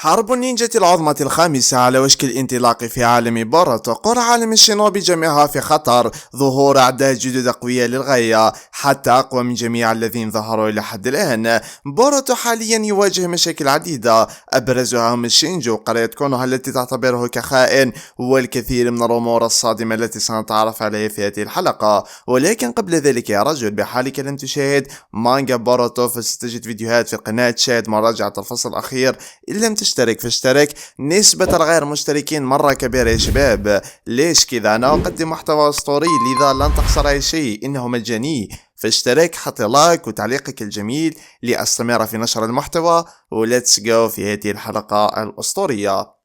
حرب النينجا العظمى الخامسة على وشك الانطلاق في عالم بوروتو. قرى عالم الشينوبي جميعها في خطر، ظهور أعداء جدد أقوياء للغاية، حتى أقوى من جميع الذين ظهروا إلى حد الآن. بوروتو حاليا يواجه مشاكل عديدة، أبرزها هم شينجو قرية كونوها التي تعتبره كخائن، والكثير من الأمور الصادمة التي سنتعرف عليها في هذه الحلقة. ولكن قبل ذلك يا رجل، بحالك لم تشاهد مانجا بوروتو فستجد فيديوهات في قناة شاهد مراجعة الفصل الأخير. إن لم تشترك فاشترك. نسبة الغير مشتركين مرة كبيرة يا شباب. ليش كذا؟ أنا أقدم محتوى أسطوري، لذا لن تخسر أي شيء، إنه مجاني. فاشترك، حط لايك وتعليقك الجميل لأستمر في نشر المحتوى. وليتس جو في هذه الحلقة الأسطورية.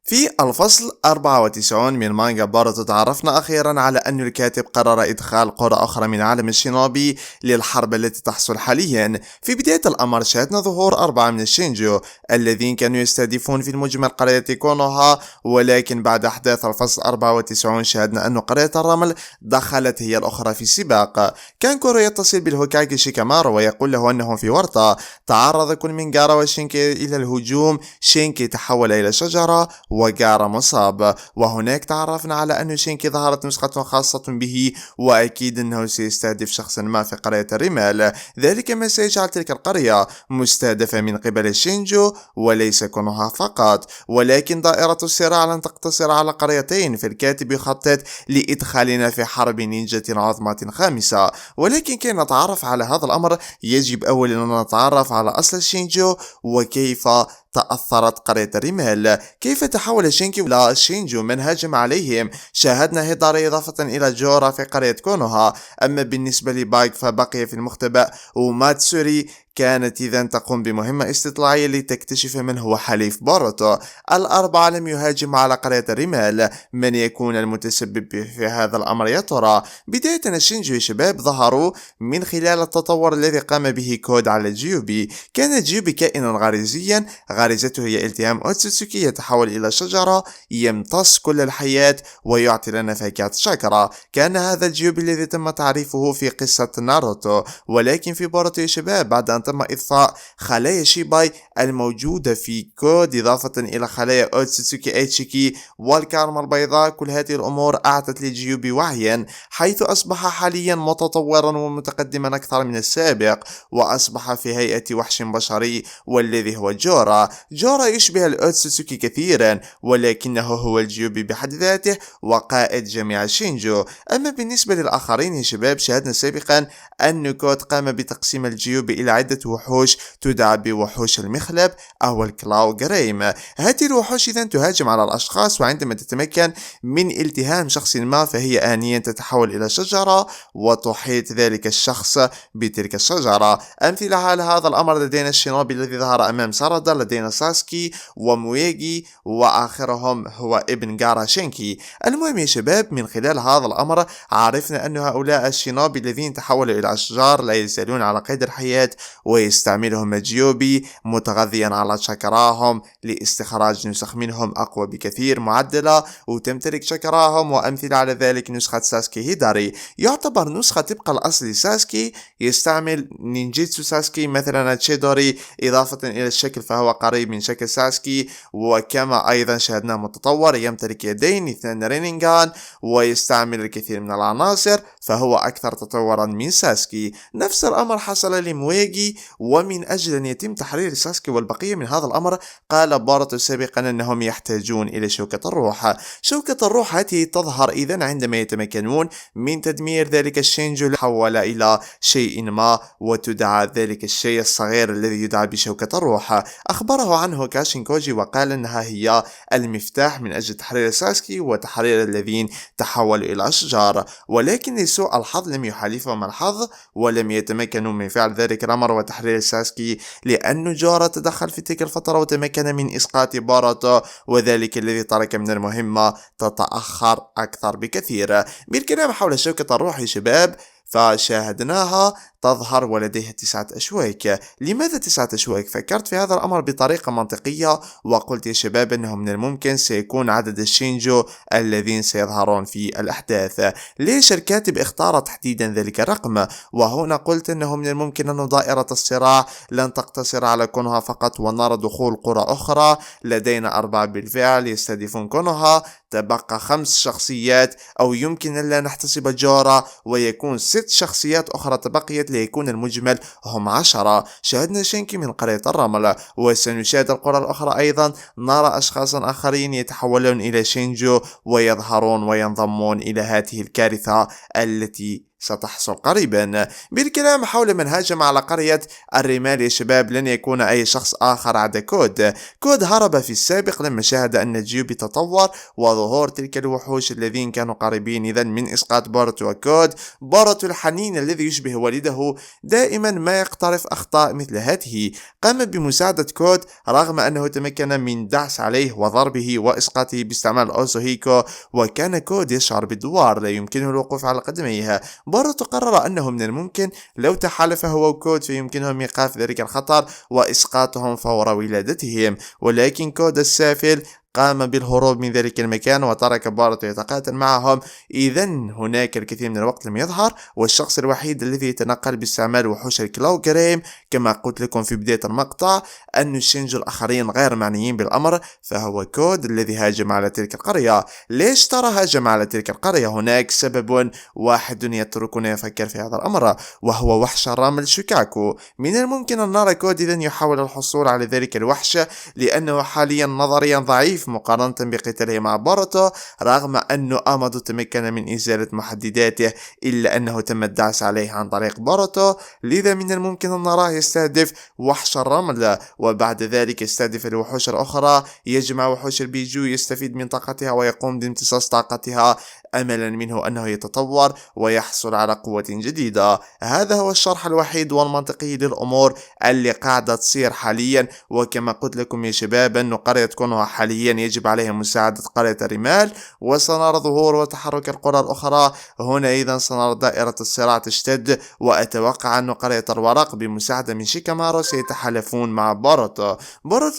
في الفصل 94 من مانجا بوروتو تعرفنا أخيرا على أن الكاتب قرر إدخال قرى أخرى من عالم الشينوبي للحرب التي تحصل حاليا. في بداية الأمر شاهدنا ظهور 4 من الشينجو الذين كانوا يستهدفون في المجمل قرية كونوها، ولكن بعد أحداث الفصل 94 شاهدنا أن قرية الرمل دخلت هي الأخرى في السباق. كان كورو يتصل بالهوكاغي شيكامارو ويقول له أنهم في ورطة. تعرض كل من جارا وشينكي إلى الهجوم، شينكي تحول إلى شجرة وجارا مصاب. وهناك تعرفنا على أن شينكي ظهرت نسخة خاصة به، وأكيد أنه سيستهدف شخصا ما في قرية الرمال، ذلك ما سيجعل تلك القرية مستهدفة من قبل الشينجو وليس كونوها فقط. ولكن دائرة الصراع لن تقتصر على قريتين، فالكاتب يخطط لإدخالنا في حرب نينجا عظمى خامسة. ولكن كي نتعرف على هذا الأمر يجب أولا أن نتعرف على أصل الشينجو وكيف تأثرت قرية الرمال، كيف تحول شينكي إلى شينجو من هاجم عليهم. شاهدنا هيداري إضافة إلى جورا في قرية كونوها. أما بالنسبة لبايك فبقي في المختبأ، وماتسوري كانت إذا تقوم بمهمة استطلاعية لتكتشف من هو حليف بوروتو. الأربعة لم يهاجموا على قرية الرمال. من يكون المتسبب في هذا الأمر يا ترى؟ بداية الشينجو يا شباب ظهروا من خلال التطور الذي قام به كود على جيوبي. كان جيوبي كائنا غريزيا، غريزته هي التهام أوتسوتسوكي، يتحول إلى شجرة يمتص كل الحياة ويعطي لنا فاكهة شاكرا. كان هذا الجيوبي الذي تم تعريفه في قصة ناروتو. ولكن في بوروتو يا شباب بعد أن تم إضفاء خلايا شيباي الموجودة في كود إضافة إلى خلايا أوتسوتسوكي ايتشيكي والكارما البيضاء، كل هذه الأمور أعطت لجيوبي وعيا، حيث أصبح حاليا متطورا ومتقدما أكثر من السابق، وأصبح في هيئة وحش بشري والذي هو جورا. جورا يشبه الأوتسوتسوكي كثيرا، ولكنه هو الجيوبي بحد ذاته وقائد جميع شينجو. أما بالنسبة للآخرين يا شباب، شاهدنا سابقا أن كود قام بتقسيم الجيوبي إلى عدة وحوش تدعى بوحوش المخلب أو الكلاو جريم. هذه الوحوش إذا تهاجم على الأشخاص، وعندما تتمكن من التهام شخص ما فهي آنيا تتحول إلى شجرة وتحيط ذلك الشخص بتلك الشجرة. أمثلة على هذا الأمر لدينا الشينوبي الذي ظهر أمام سارada، لدينا ساسكي ومويجي، وآخرهم هو ابن جارا شينكي. المهم يا شباب، من خلال هذا الأمر عرفنا أن هؤلاء الشينوبي الذين تحولوا إلى أشجار لا يزالون على قيد الحياة، ويستعملهم جيوبي متغذيا على شكراهم لاستخراج نسخ منهم أقوى بكثير معدلة وتمتلك شكراهم. وأمثلة على ذلك نسخة ساسكي هيداري، يعتبر نسخة طبق الأصل ساسكي، يستعمل نينجيتسو ساسكي مثلا تشيدوري إضافة إلى الشكل فهو قريب من شكل ساسكي. وكما أيضا شاهدناه متطور، يمتلك يدين 2 رينينغان ويستعمل الكثير من العناصر فهو أكثر تطورا من ساسكي. نفس الأمر حصل لمويجي، ومن أجل أن يتم تحرير ساسكي والبقية من هذا الأمر قال بوروتو سابقا أنهم يحتاجون إلى شوكة الروح. شوكة الروح هذه تظهر إذن عندما يتمكنون من تدمير ذلك الشينجو حول إلى شيء ما، وتدعى ذلك الشيء الصغير الذي يدعى بشوكة الروح. أخبره عنه كاشين كوجي وقال أنها هي المفتاح من أجل تحرير ساسكي وتحرير الذين تحولوا إلى أشجار. ولكن لسوء الحظ لم يحالفهم الحظ ولم يتمكنوا من فعل ذلك الأمر وتحرير ساسكي، لأن جورا تدخل في تلك الفترة وتمكن من إسقاط بوروتو، وذلك الذي ترك من المهمة تتأخر أكثر بكثير. بالكلام حول شوكة الروح يا شباب، فشاهدناها تظهر ولديها 9 أشواك. لماذا 9 أشواك؟ فكرت في هذا الأمر بطريقة منطقية وقلت يا شباب أنه من الممكن سيكون عدد الشينجو الذين سيظهرون في الأحداث. ليش الكاتب اختار تحديدا ذلك الرقم؟ وهنا قلت أنه من الممكن أن دائرة الصراع لن تقتصر على كونها فقط، ونرى دخول قرى أخرى. لدينا 4 بالفعل يستهدفون كونها، تبقى 5 شخصيات، أو يمكن أن لا نحتسب جارة ويكون 6 شخصيات أخرى تبقيت ليكون المجمل هم 10. شاهدنا شينكي من قرية الرمل، وسنشاهد القرى الأخرى أيضا. نرى أشخاصا آخرين يتحولون إلى شينجو ويظهرون وينضمون إلى هذه الكارثة التي ستحصل قريبا. بالكلام حول من هاجم على قرية الرمال يا شباب، لن يكون أي شخص آخر عدا كود. كود هرب في السابق لما شاهد أن جيوب تطور وظهور تلك الوحوش الذين كانوا قريبين إذن من إسقاط بوروتو. وكود بوروتو الحنين الذي يشبه والده دائما ما يقترف أخطاء مثل هذه، قام بمساعدة كود رغم أنه تمكن من دعس عليه وضربه وإسقاطه باستعمال أوسوهيكو. وكان كود يشعر بالدوار، لا يمكنه الوقوف على قدميه. بوروتو قرر أنه من الممكن لو تحالف هو وكود فيمكنهم إيقاف ذلك الخطر وإسقاطهم فور ولادتهم، ولكن كود السافل قام بالهروب من ذلك المكان وترك بوروتو يتقاتل معهم. إذن هناك الكثير من الوقت لم يظهر، والشخص الوحيد الذي يتنقل باستعمال وحوش الكلاوغريم كما قلت لكم في بداية المقطع أن الشينجو الآخرين غير معنيين بالأمر، فهو كود الذي هاجم على تلك القرية. ليش ترى هاجم على تلك القرية؟ هناك سبب واحد يتركنا يفكر في هذا الأمر، وهو وحش الرمل شوكاكو. من الممكن أن نرى كود إذن يحاول الحصول على ذلك الوحش، لأنه حاليا نظريا ضعيف مقارنة بقتاله مع بوروتو، رغم أنه أمادو تمكن من إزالة محدداته إلا أنه تم الدعس عليه عن طريق بوروتو. لذا من الممكن أن نراه يستهدف وحش الرمل، وبعد ذلك يستهدف الوحوش الأخرى، يجمع وحوش البيجو، يستفيد من طاقتها ويقوم بامتصاص طاقتها أملا منه أنه يتطور ويحصل على قوة جديدة. هذا هو الشرح الوحيد والمنطقي للأمور اللي قاعدة تصير حاليا. وكما قلت لكم يا شباب أن قرية كونوها حاليا يجب عليها مساعدة قرية الرمال، وسنرى ظهور وتحرك القرى الأخرى. هنا أيضا سنرى دائرة الصراع تشتد، وأتوقع أن قرية الورق بمساعدة من شيكامارو سيتحالفون مع بوروتو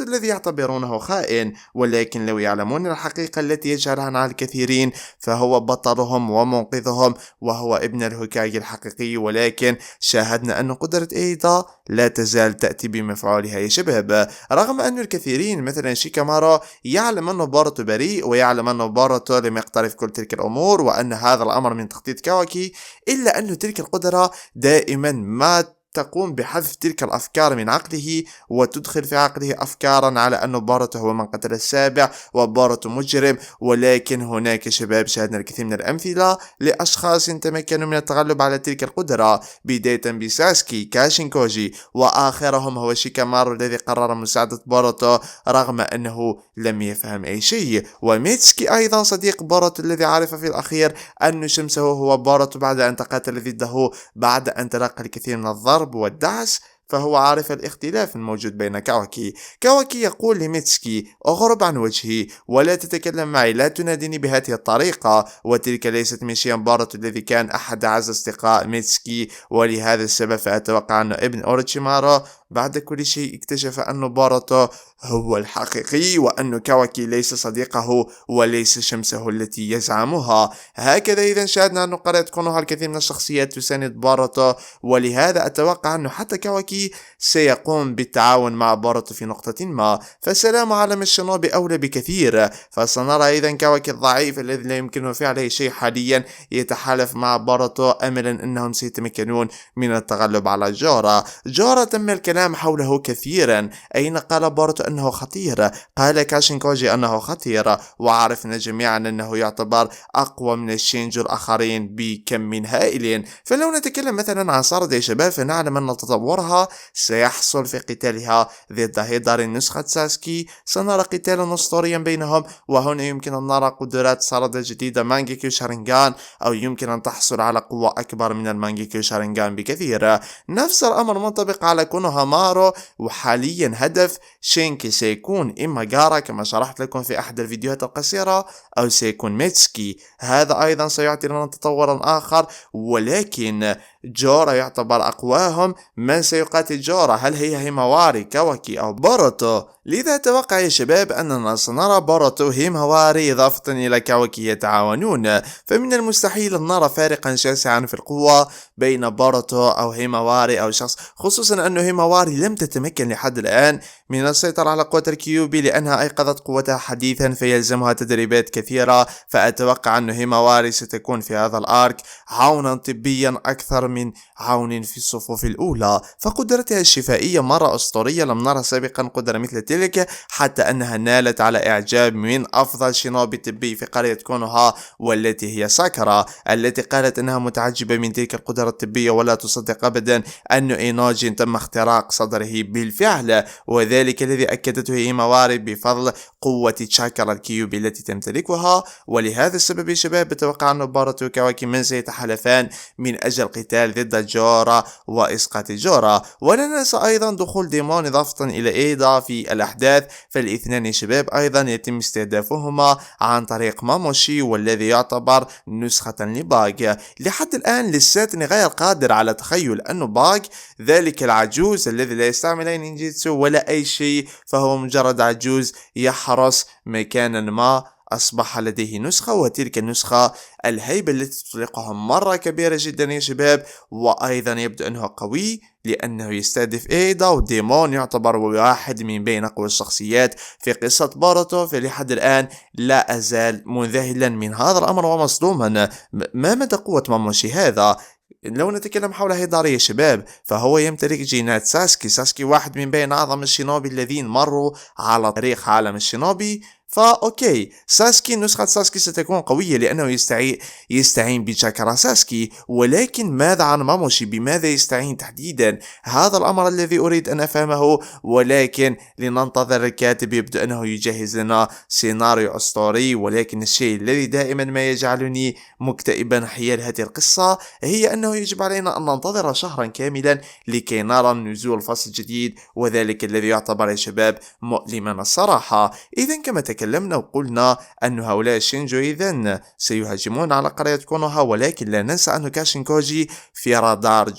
الذي يعتبرونه خائن، ولكن لو يعلمون الحقيقة التي يجهلها عن الكثيرين فهو بطلهم ومنقذهم، وهو ابن الهوكاجي الحقيقي. ولكن شاهدنا أن قدرة إيدا لا تزال تأتي بمفعولها يا شباب، رغم أن الكثيرين مثلا شيكامارو يعلم أن بوروتو بريء، ويعلم أن بوروتو لم يقترف كل تلك الأمور، وأن هذا الأمر من تخطيط كاواكي، إلا أن تلك القدرة دائما ما تقوم بحذف تلك الأفكار من عقله وتدخل في عقله أفكارا على أن بوروتو هو من قتل السابع وبوروتو مجرم. ولكن هناك شباب شاهدنا الكثير من الأمثلة لأشخاص تمكنوا من التغلب على تلك القدرة، بداية بساسكي، كاشين كوجي، وآخرهم هو شيكامارو الذي قرر مساعدة بوروتو رغم أنه لم يفهم أي شيء، وميتسكي أيضا صديق بوروتو الذي عرف في الأخير أن شمسه هو بوروتو بعد أن تقاتل ضده بعد أن تلقى الكثير من الضرب والدعس، فهو عارف الاختلاف الموجود بين كاواكي يقول لميتسكي اغرب عن وجهي ولا تتكلم معي، لا تناديني بهذه الطريقة. وتلك ليست من شيئا بوروتو الذي كان أحد أعز أصدقاء ميتسكي، ولهذا السبب فأتوقع أن ابن أوروتشيمارو بعد كل شيء اكتشف أن بوروتو هو الحقيقي، وأن كاواكي ليس صديقه وليس شمسه التي يزعمها. هكذا إذا شاهدنا أن قرية كونوها الكثير من الشخصيات تساند بوروتو، ولهذا أتوقع أنه حتى كاواكي سيقوم بالتعاون مع بوروتو في نقطة ما. فسلام عالم الشينوبي أولى بكثير، فسنرى إذا كاواكي الضعيف الذي لا يمكنه فعله شيء حاليا يتحالف مع بوروتو أملا أنهم سيتمكنون من التغلب على جورا تم الكلام حوله كثيرا. أين قال بوروتو أنه خطير؟ قال كاشين كوجي أنه خطير، وعرفنا جميعا أنه يعتبر أقوى من الشينجو الآخرين بكم من هائل. فلو نتكلم مثلا عن ساردا يا شباب، فنعلم أن تطورها سيحصل في قتالها ضد هيداري نسخة ساسكي. سنرى قتالا أسطوريا بينهم، وهنا يمكن أن نرى قدرات ساردا جديدة مانجيكيو شارينغان، أو يمكن أن تحصل على قوة أكبر من المانجيكيو شارينغان بكثير. نفس الأمر منطبق على كونوهامارو، وحاليا هدف شين ممكن سيكون إما جارا كما شرحت لكم في أحد الفيديوهات القصيرة، أو سيكون ميتسكي. هذا أيضا سيعطي لنا تطورا آخر، ولكن جورا يعتبر أقواهم. من سيقاتل جورا؟ هل هي هيماواري، كاواكي أو بوروتو؟ لذا أتوقع يا شباب أننا سنرى بوروتو هيماواري إضافة إلى كاواكي يتعاونون. فمن المستحيل أن نرى فارقا شاسعا في القوة بين بوروتو أو هيماواري أو شخص، خصوصا أن هيماواري لم تتمكن لحد الآن من السيطرة على قوة الكيوبي لأنها أيقظت قوتها حديثا فيلزمها تدريبات كثيرة. فأتوقع أن هيماواري ستكون في هذا الآرك عونا طبيا أكثر من عون في الصفوف الأولى. فقدرتها الشفائية مرة أسطورية، لم نرى سابقا قدرة مثل تلك، حتى أنها نالت على إعجاب من أفضل شينوبي طبي في قرية كونوها، والتي هي ساكورا، التي قالت أنها متعجبة من تلك القدرة الطبية ولا تصدق أبدا أن إينوجي تم اختراق صدره بالفعل، وذلك الذي أكدته هيماواري بفضل قوة تشاكرا الكيوبي التي تمتلكها. ولهذا السبب يا شباب بتوقع أن بوروتو وكاواكي من سيتحالفان من أجل القتال ضد جورا وإسقاط جورا. ولا ننسى أيضا دخول ديمون إضافة إلى إيدا في الأحداث، فالاثنان يا شباب أيضا يتم استهدافهما عن طريق ماموشي، والذي يعتبر نسخة لباغ. لحد الآن لساتني غير قادر على تخيل أنه باغ ذلك العجوز الذي لا يستعمل أي نينجيتسو ولا أي شيء، فهو مجرد عجوز يحرس مكانا ما، أصبح لديه نسخة، وتلك النسخة الهيبة التي تطلقها مرة كبيرة جدا يا شباب. وأيضا يبدو أنه قوي لأنه يستهدف إيدا، وديمون يعتبر واحد من بين أقوى الشخصيات في قصة بوروتو. فلحد الآن لا أزال منذهلا من هذا الأمر ومصدوما. ما مدى قوة ماموشي هذا؟ لو نتكلم حول هيداري يا شباب، فهو يمتلك جينات ساسكي واحد من بين أعظم الشينوبي الذين مروا على تاريخ عالم الشينوبي. فأوكي، نسخة ساسكي ستكون قوية لأنه يستعين بشاكرا ساسكي، ولكن ماذا عن ماموشي؟ بماذا يستعين تحديدا؟ هذا الأمر الذي أريد أن أفهمه، ولكن لننتظر. الكاتب يبدو أنه يجهز لنا سيناريو أسطوري، ولكن الشيء الذي دائما ما يجعلني مكتئبا حيال هذه القصة هي أنه يجب علينا أن ننتظر شهرا كاملا لكي نرى نزول فصل جديد، وذلك الذي يعتبر يا شباب مؤلما الصراحة. إذا كما تكلمنا وقلنا أن هؤلاء الشينجو إذن سيهاجمون على قرية كونوها، ولكن لا ننسى أن كاشينكوجي في رادار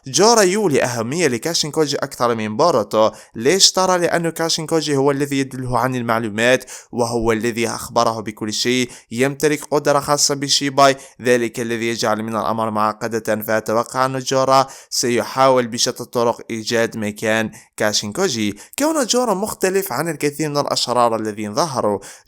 جورا يولي أهمية لكاشينكوجي أكثر من بوروتو. ليش ترى؟ لأن كاشينكوجي هو الذي يدله عن المعلومات، وهو الذي أخبره بكل شيء، يمتلك قدرة خاصة بشيباي، ذلك الذي يجعل من الأمر معقدة. فأتوقع أن جورا سيحاول بشتى الطرق إيجاد مكان كاشينكوجي. كون جورا مختلف عن الكثير من الأشرار الذين ظهروا.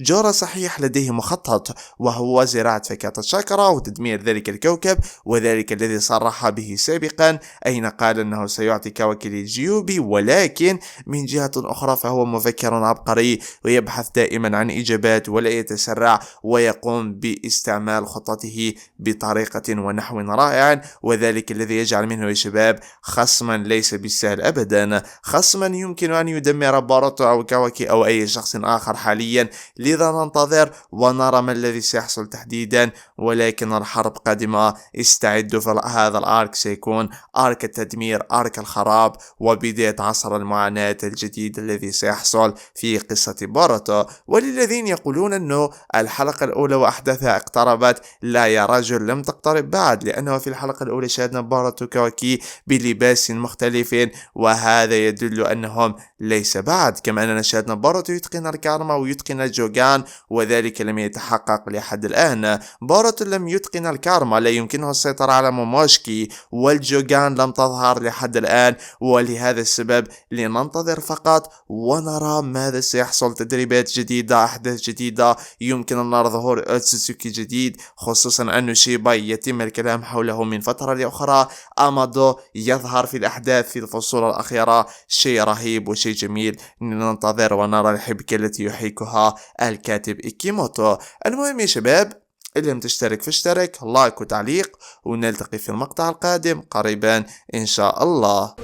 جورا صحيح لديه مخطط، وهو زراعة فكاهة الشاكرا وتدمير ذلك الكوكب، وذلك الذي صرح به سابقا، أين قال أنه سيعطي كواكي للجيوبي. ولكن من جهة أخرى فهو مفكر عبقري ويبحث دائما عن إجابات ولا يتسرع، ويقوم باستعمال خطته بطريقة ونحو رائع، وذلك الذي يجعل منه يا شباب خصما ليس بالسهل أبدا، خصما يمكن أن يدمر بوروتو أو كاواكي أو أي شخص آخر حاليا. لذا ننتظر ونرى ما الذي سيحصل تحديدا. ولكن الحرب قادمة، استعدوا، فهذا الآرك سيكون آرك التدمير، آرك الخراب، وبداية عصر المعاناة الجديد الذي سيحصل في قصة بوروتو. وللذين يقولون أنه الحلقة الأولى وأحداثها اقتربت، لا يا رجل، لم تقترب بعد، لأنه في الحلقة الأولى شاهدنا بوروتو كاواكي بلباس مختلف، وهذا يدل أنهم ليس بعد. كما أننا شاهدنا بوروتو يتقن الكارما ويتقن الجوغان، وذلك لم يتحقق لحد الآن. بوروتو لم يتقن الكارما، لا يمكنه السيطرة على موموشكي، والجوغان لم تظهر لحد الآن. ولهذا السبب لننتظر فقط ونرى ماذا سيحصل. تدريبات جديدة، أحداث جديدة، يمكن أن نرى ظهور أوتسوتسوكي جديد، خصوصا أن شيباي يتم الكلام حوله من فترة لأخرى. أمادو يظهر في الأحداث في الفصول الأخيرة، شيء رهيب وشيء جميل. ننتظر ونرى الحبكة التي يحيكها الكاتب إيكيموتو. المهم يا شباب، إن لم تشترك فاشترك، لايك وتعليق، ونلتقي في المقطع القادم قريبا إن شاء الله.